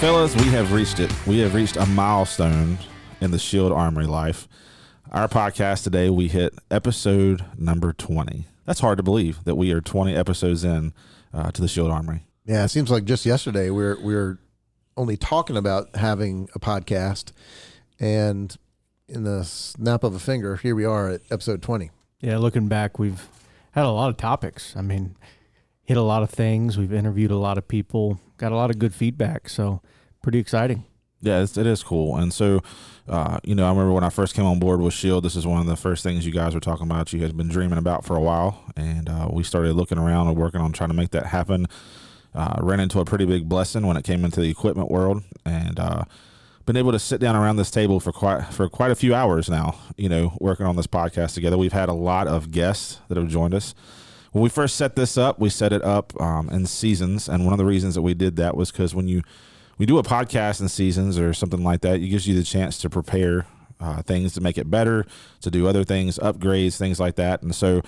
Fellas, we have reached it. We have reached a milestone in the SHIELD Armory life. Our podcast today, we hit episode number 20. That's hard to believe that we are 20 episodes in to the SHIELD Armory. Yeah, it seems like just yesterday we were only talking about having a podcast, and in the snap of a finger, here we are at episode 20. Yeah, looking back, we've had a lot of topics. I mean, hit a lot of things. We've interviewed a lot of people, got a lot of good feedback, so pretty exciting. Yeah, it is cool. And so, I remember when I first came on board with SHIELD, this is one of the first things you guys were talking about, you guys have been dreaming about for a while. And we started looking around and working on trying to make that happen. Ran into a pretty big blessing when it came into the equipment world, and been able to sit down around this table for quite a few hours now, working on this podcast together. We've had a lot of guests that have joined us. When we first set this up, we set it up in seasons, and one of the reasons that we did that was because when we do a podcast in seasons or something like that, it gives you the chance to prepare things to make it better, to do other things, upgrades, things like that. And so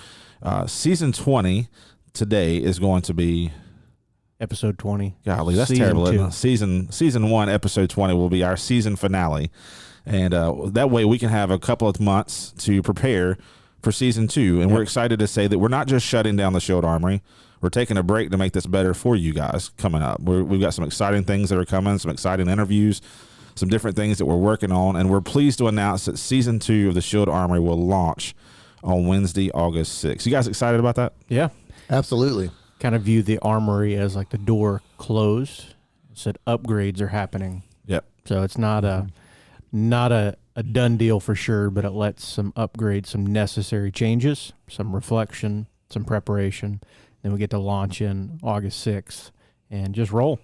season 20 today is going to be episode 20. Golly, that's terrible. Season 1, episode 20 will be our season finale. And that way we can have a couple of months to prepare for season 2. And we're excited to say that we're not just shutting down the SHIELD Armory. We're taking a break to make this better for you guys coming up. We've got some exciting things that are coming, some exciting interviews, some different things that we're working on. And we're pleased to announce that season 2 of the SHIELD Armory will launch on Wednesday, August 6th. You guys excited about that? Yeah. Absolutely. Kind of view the armory as like the door closed. It said upgrades are happening. Yep. So it's not a done deal for sure, but it lets some upgrades, some necessary changes, some reflection, some preparation. Then we get to launch in August 6th and just roll.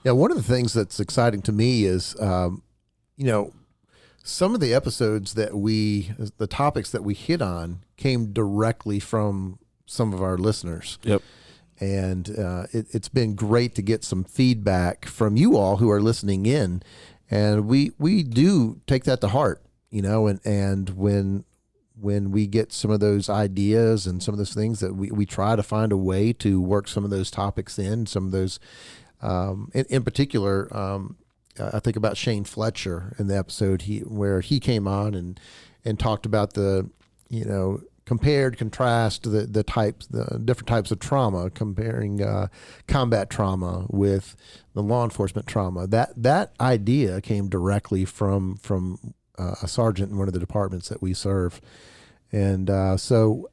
Yeah, one of the things that's exciting to me is, some of the episodes the topics that we hit on came directly from some of our listeners. Yep. And it's been great to get some feedback from you all who are listening in. And we do take that to heart, and when we get some of those ideas and some of those things that we try to find a way to work some of those topics in, some of those, in particular, I think about Shane Fletcher in the episode where he came on and talked about the, compared, contrast the different types of trauma, comparing combat trauma with the law enforcement trauma. That idea came directly from a sergeant in one of the departments that we serve. And so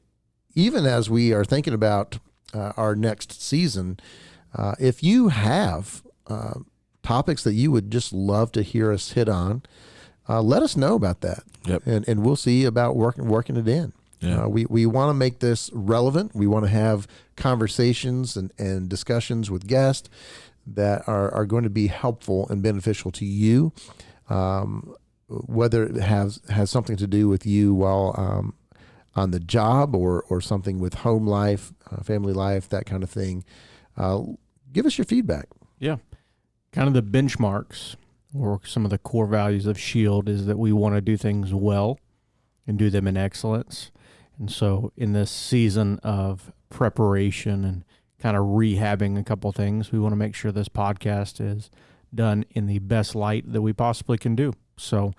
even as we are thinking about our next season, if you have topics that you would just love to hear us hit on, let us know about that. Yep. And we'll see about working it in. Yeah. We want to make this relevant. We want to have conversations and discussions with guests that are going to be helpful and beneficial to you, whether it has something to do with you while on the job or something with home life, family life, that kind of thing. Give us your feedback. Yeah. Kind of the benchmarks or some of the core values of SHIELD is that we want to do things well and do them in excellence. And so in this season of preparation and kind of rehabbing a couple things, we want to make sure this podcast is done in the best light that we possibly can do. So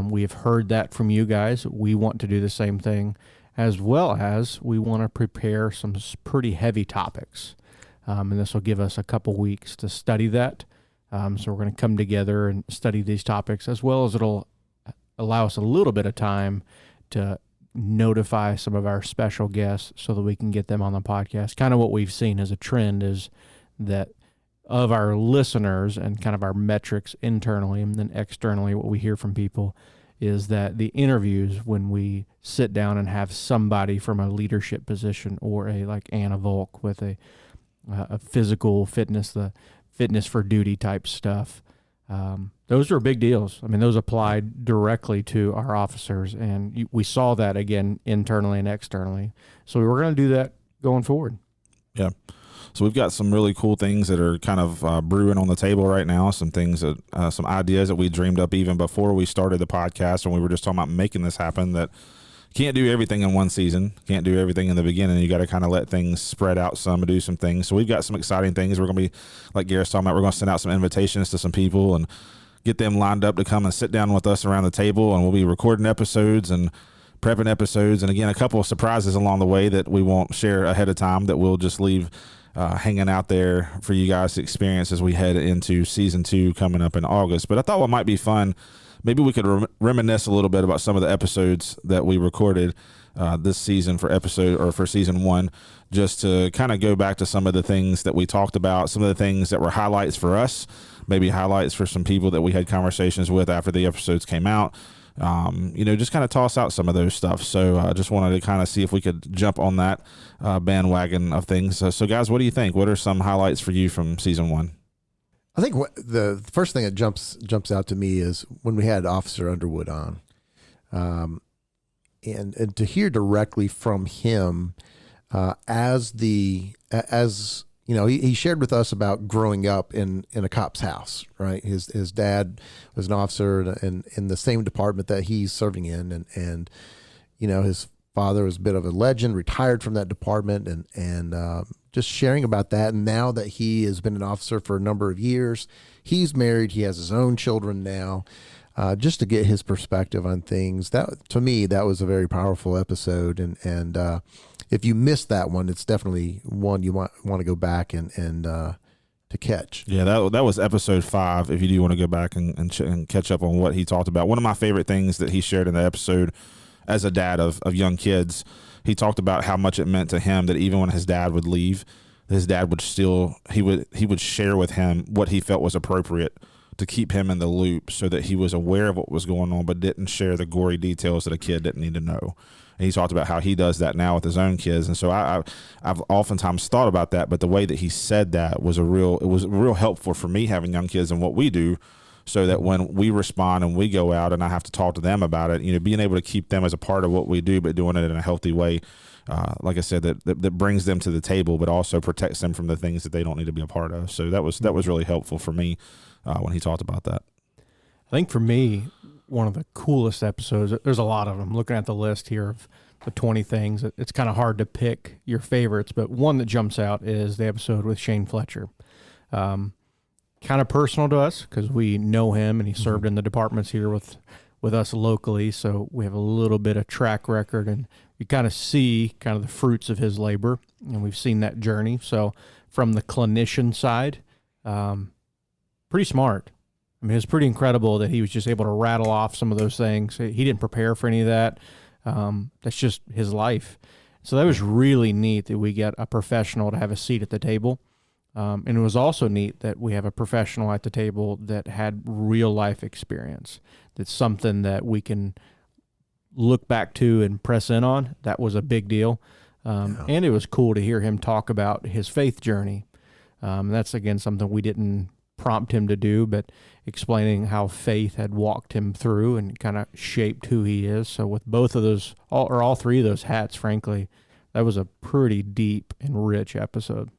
we have heard that from you guys. We want to do the same thing, as well as we want to prepare some pretty heavy topics. And this will give us a couple weeks to study that. So we're going to come together and study these topics, as well as it'll allow us a little bit of time to notify some of our special guests so that we can get them on the podcast. Kind of what we've seen as a trend is that of our listeners and kind of our metrics internally and then externally, what we hear from people is that the interviews, when we sit down and have somebody from a leadership position or like Anna Volk with a physical fitness, the fitness for duty type stuff, those are big deals. I mean, those applied directly to our officers, and we saw that again internally and externally. So we're going to do that going forward. Yeah. So we've got some really cool things that are kind of brewing on the table right now. Some things that, some ideas that we dreamed up even before we started the podcast, and we were just talking about making this happen that can't do everything in one season. Can't do everything in the beginning. You got to kind of let things spread out some and do some things. So we've got some exciting things. We're going to be, like Gareth's talking about, we're going to send out some invitations to some people and get them lined up to come and sit down with us around the table. And we'll be recording episodes and prepping episodes. And again, a couple of surprises along the way that we won't share ahead of time, that we'll just leave hanging out there for you guys to experience as we head into season 2 coming up in August. But I thought what might be fun, maybe we could reminisce a little bit about some of the episodes that we recorded this season for season 1, just to kind of go back to some of the things that we talked about, some of the things that were highlights for us, maybe highlights for some people that we had conversations with after the episodes came out. Just kind of toss out some of those stuff. So I just wanted to kind of see if we could jump on that bandwagon of things. So guys, what do you think? What are some highlights for you from season 1? I think the first thing that jumps out to me is when we had Officer Underwood on, and to hear directly from him, he shared with us about growing up in a cop's house, right? His dad was an officer in the same department that he's serving in, and his father was a bit of a legend, retired from that department, and just sharing about that. And now that he has been an officer for a number of years, he's married, he has his own children now, just to get his perspective on things. That, to me, that was a very powerful episode. And if you missed that one, it's definitely one you want to go back and to catch. Yeah, that was episode 5. If you do want to go back and catch up on what he talked about. One of my favorite things that he shared in the episode, as a dad of young kids, he talked about how much it meant to him that even when his dad would leave, his dad would still, he would share with him what he felt was appropriate to keep him in the loop, so that he was aware of what was going on, but didn't share the gory details that a kid didn't need to know. And he talked about how he does that now with his own kids. And so I've oftentimes thought about that, but the way that he said that was real helpful for me, having young kids and what we do, so that when we respond and we go out and I have to talk to them about it, being able to keep them as a part of what we do, but doing it in a healthy way, like I said, that brings them to the table, but also protects them from the things that they don't need to be a part of. So that was really helpful for me when he talked about that. I think for me, one of the coolest episodes, there's a lot of them. Looking at the list here of the 20 things, it's kind of hard to pick your favorites, but one that jumps out is the episode with Shane Fletcher. Kind of personal to us because we know him and he served in the departments here with us locally, so we have a little bit of track record, and you kind of see kind of the fruits of his labor, and we've seen that journey. So from the clinician side, pretty smart. I mean, it's pretty incredible that he was just able to rattle off some of those things. He didn't prepare for any of that. That's just his life. So that was really neat that we get a professional to have a seat at the table. And it was also neat that we have a professional at the table that had real life experience. That's something that we can look back to and press in on. That was a big deal. And it was cool to hear him talk about his faith journey. That's, again, something we didn't prompt him to do, but explaining how faith had walked him through and kind of shaped who he is. So with both of those, all three of those hats, frankly, that was a pretty deep and rich episode.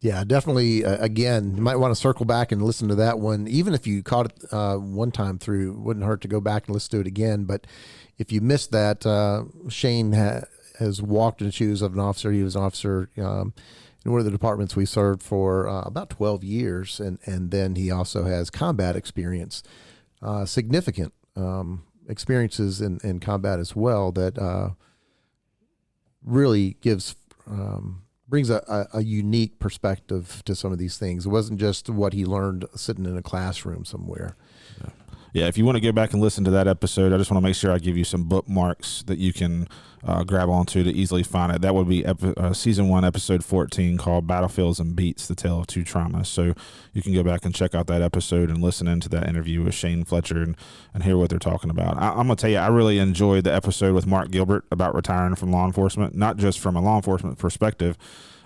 Yeah, definitely. Again, you might want to circle back and listen to that one. Even if you caught it one time through, it wouldn't hurt to go back and listen to it again. But if you missed that, Shane has walked in the shoes of an officer. He was an officer in one of the departments we served for about 12 years. And then he also has combat experience, significant experiences in combat as well, that really brings a unique perspective to some of these things. It wasn't just what he learned sitting in a classroom somewhere. Yeah, if you want to go back and listen to that episode, I just want to make sure I give you some bookmarks that you can grab onto to easily find it. That would be season 1, episode 14, called Battlefields and Beats, The Tale of Two Traumas. So you can go back and check out that episode and listen into that interview with Shane Fletcher and hear what they're talking about. I'm going to tell you, I really enjoyed the episode with Mark Gilbert about retiring from law enforcement, not just from a law enforcement perspective,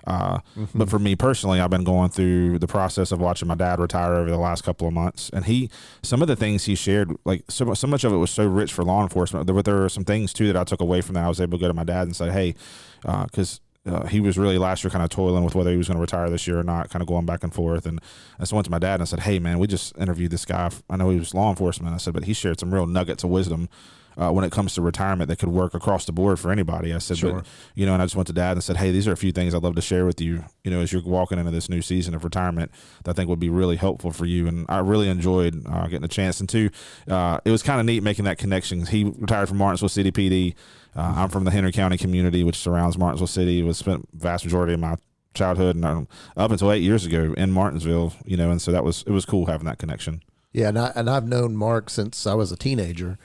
but for me personally, I've been going through the process of watching my dad retire over the last couple of months, and some of the things he shared, like so much of it was so rich for law enforcement. There were some things too that I took away from that. I was able to go to my dad and say, hey, because he was really last year kind of toiling with whether he was going to retire this year or not, kind of going back and forth. And I just went to my dad and I said, hey man, we just interviewed this guy. I know he was law enforcement. I said, but he shared some real nuggets of wisdom when it comes to retirement that could work across the board for anybody. I said, Sure. but, and I just went to Dad and said, hey, these are a few things I'd love to share with you, as you're walking into this new season of retirement that I think would be really helpful for you. And I really enjoyed getting a chance. And two, it was kind of neat making that connection. He retired from Martinsville City PD. I'm from the Henry County community, which surrounds Martinsville City. It was spent vast majority of my childhood and up until 8 years ago in Martinsville, and so it was cool having that connection. Yeah, and I've known Mark since I was a teenager,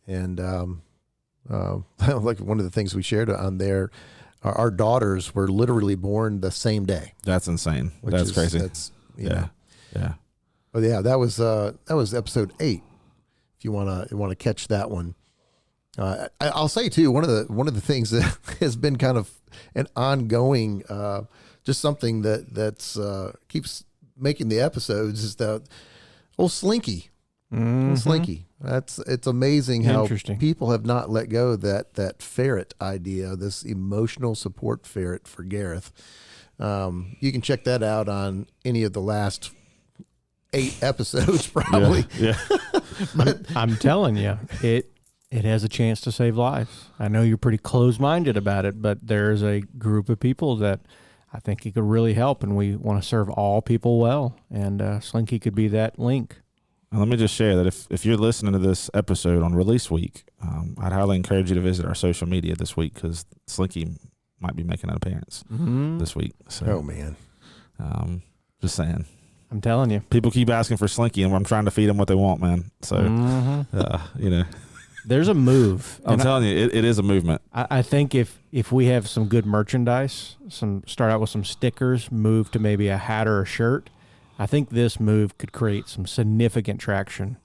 and like one of the things we shared on there, our daughters were literally born the same day. That's insane. That's crazy. That's yeah. Oh yeah, that was episode 8. If you wanna catch that one. I'll say too, one of the things that has been kind of an ongoing, just something that's keeps making the episodes is that old Slinky. Mm-hmm. Slinky. It's amazing how people have not let go of that ferret idea, this emotional support ferret for Gareth. You can check that out on any of the last 8 episodes, probably. Yeah. But I'm telling you, it has a chance to save lives. I know you're pretty close-minded about it, but there's a group of people that I think it could really help, and we want to serve all people well, and Slinky could be that link. And let me just share that if you're listening to this episode on release week, I'd highly encourage you to visit our social media this week because Slinky might be making an appearance this week. So, oh man, just saying. I'm telling you, people keep asking for Slinky, and I'm trying to feed them what they want, man. So, there's a move. I'm telling you, it is a movement. I think if we have some good merchandise, start out with some stickers, move to maybe a hat or a shirt, I think this move could create some significant traction.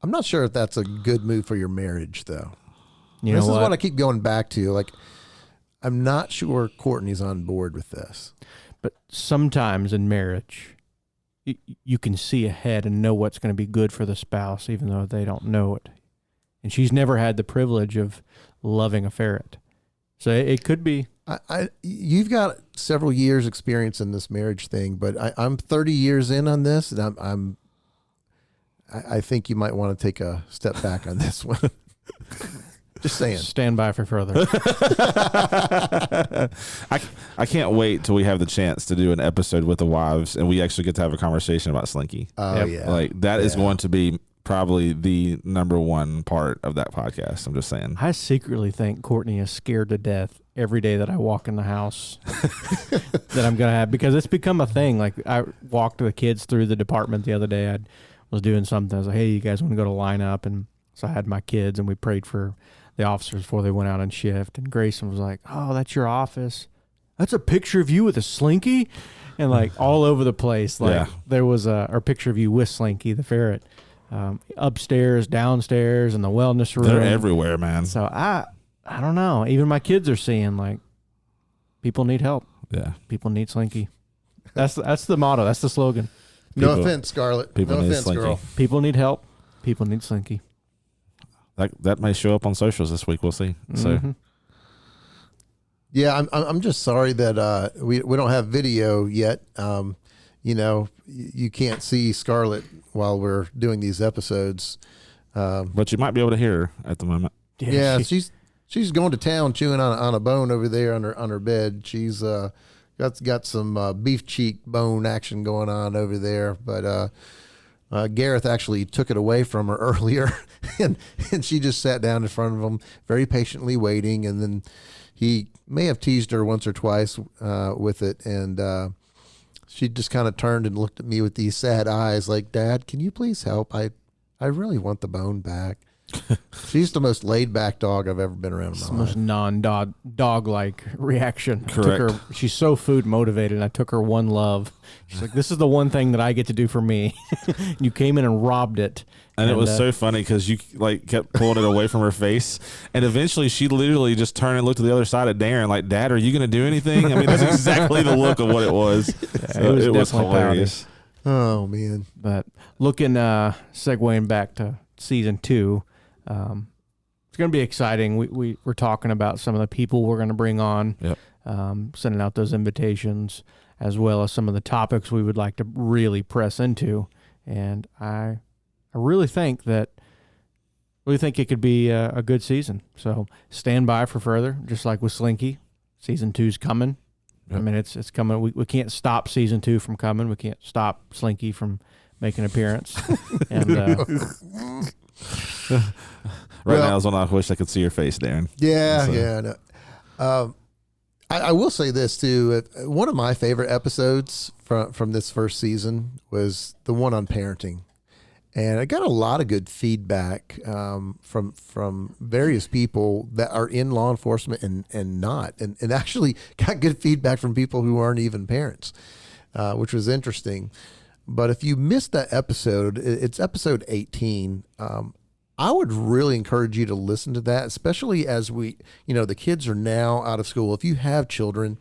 I'm not sure if that's a good move for your marriage, though. This is what I keep going back to. Like, I'm not sure Courtney's on board with this. But sometimes in marriage, you can see ahead and know what's going to be good for the spouse, even though they don't know it. And she's never had the privilege of loving a ferret. So it could be. You've got several years experience in this marriage thing, but I'm 30 years in on this, and I think you might want to take a step back on this one. Just saying. Stand by for further. I can't wait till we have the chance to do an episode with the wives and we actually get to have a conversation about Slinky. Oh, yeah. Like that is going to be probably the number one part of that podcast. I'm just saying. I secretly think Courtney is scared to death every day that I walk in the house that I'm going to have, because it's become a thing. Like I walked the kids through the department the other day. I was doing something. I was like, hey, you guys want to go to line up? And so I had my kids and we prayed for the officers before they went out on shift. And Grayson was like, oh, that's your office. That's a picture of you with a Slinky? And like all over the place. Like there was a picture of you with Slinky, the ferret, upstairs, downstairs, in the wellness room. They're everywhere, man. So I don't know. Even my kids are seeing like people need help. Yeah. People need Slinky. That's the motto. That's the slogan. No offense, Scarlett. No offense, Slinky. girl. People need help. People need Slinky. That may show up on socials this week. We'll see. So, yeah, I'm just sorry that we don't have video yet. You can't see Scarlett while we're doing these episodes. But you might be able to hear her at the moment. Yeah, she's going to town chewing on a bone over there on her bed. She's got some beef cheek bone action going on over there, but. Gareth actually took it away from her earlier, and she just sat down in front of him, very patiently waiting. And then he may have teased her once or twice with it, and she just kind of turned and looked at me with these sad eyes, like, "Dad, can you please help? I really want the bone back." She's the most laid back dog I've ever been around in my life. Most non-dog like reaction. Correct. She's so food motivated. I took her one love. She's like, this is the one thing that I get to do for me. You came in and robbed it. And it was so funny because you like kept pulling it away from her face, and eventually she literally just turned and looked to the other side of Darren, like, "Dad, are you going to do anything?" I mean, that's exactly the look of what it was. So it was hilarious. Oh man! But segueing back to season 2. It's going to be exciting. We're talking about some of the people we're going to bring on, sending out those invitations, as well as some of the topics we would like to really press into. And I really think that we think it could be a good season. So stand by for further, just like with Slinky. Season 2's coming. Yep. I mean, it's coming. We can't stop season 2 from coming. We can't stop Slinky from making an appearance. And right now is when I wish I could see your face, Darren. Yeah, so. yeah. No. I will say this too. One of my favorite episodes from this first season was the one on parenting. And I got a lot of good feedback from various people that are in law enforcement and not, and actually got good feedback from people who aren't even parents, which was interesting. But if you missed that episode, it's episode 18. I would really encourage you to listen to that, especially as the kids are now out of school. If you have children,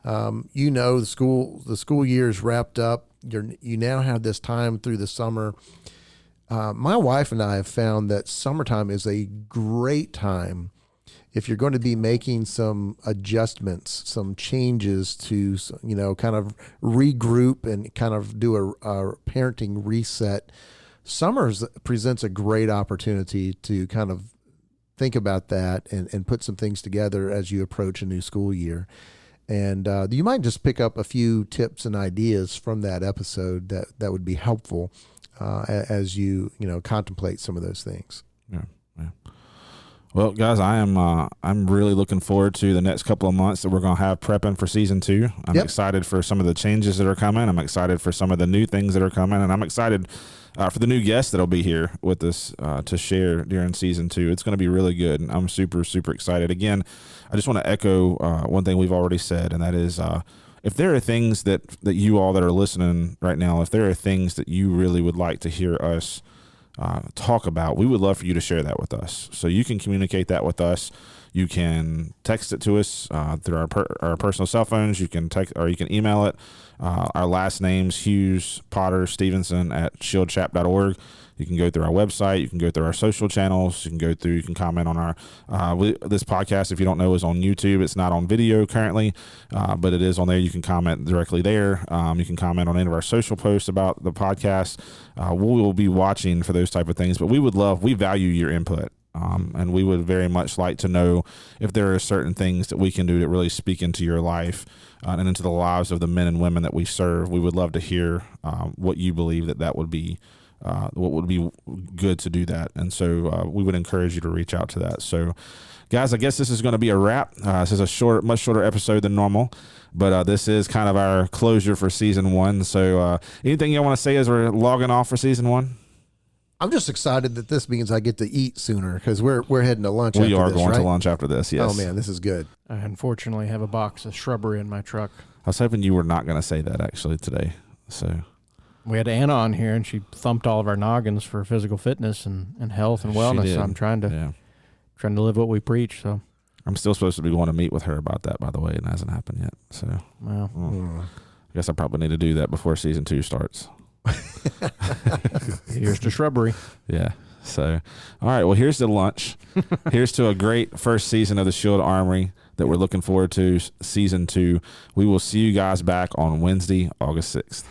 the school year is wrapped up. You now have this time through the summer. My wife and I have found that summertime is a great time if you're going to be making some adjustments, some changes to, kind of regroup and kind of do a parenting reset. Summer presents a great opportunity to kind of think about that and put some things together as you approach a new school year. And you might just pick up a few tips and ideas from that episode that would be helpful as you contemplate some of those things. Yeah. Well, guys, I'm really looking forward to the next couple of months that we're going to have prepping for season 2. I'm excited for some of the changes that are coming. I'm excited for some of the new things that are coming, and I'm excited for the new guests that'll be here with us to share during season 2. It's going to be really good, and I'm super, super excited. Again, I just want to echo one thing we've already said, and that is if there are things that you all that are listening right now, if there are things that you really would like to hear us talk about, we would love for you to share that with us. So you can communicate that with us. You can text it to us through our personal cell phones. You can text or you can email it. Our last names, Hughes, Potter, Stephenson at shieldchap.org. You can go through our website. You can go through our social channels. You can comment on our this podcast. If you don't know, is on YouTube. It's not on video currently, but it is on there. You can comment directly there. You can comment on any of our social posts about the podcast. We will be watching for those type of things. But we value your input. And we would very much like to know if there are certain things that we can do to really speak into your life and into the lives of the men and women that we serve. We would love to hear what you believe that would be. What would be good to do that. And so we would encourage you to reach out to that. So guys, I guess this is going to be a wrap. This is a much shorter episode than normal, but this is kind of our closure for season 1. So anything you want to say as we're logging off for season 1? I'm just excited that this means I get to eat sooner because we're heading to lunch. We are going to lunch after this. Yes. Oh man, this is good. I unfortunately have a box of shrubbery in my truck. I was hoping you were not going to say that actually today. So we had Anna on here, and she thumped all of our noggins for physical fitness and health and wellness. So I'm trying to live what we preach. So I'm still supposed to be going to meet with her about that, by the way, and it hasn't happened yet. So I guess I probably need to do that before season 2 starts. Here's to shrubbery. Yeah. So, all right. Well, here's the lunch. Here's to a great first season of the SHIELD Armory that we're looking forward to, season 2. We will see you guys back on Wednesday, August 6th.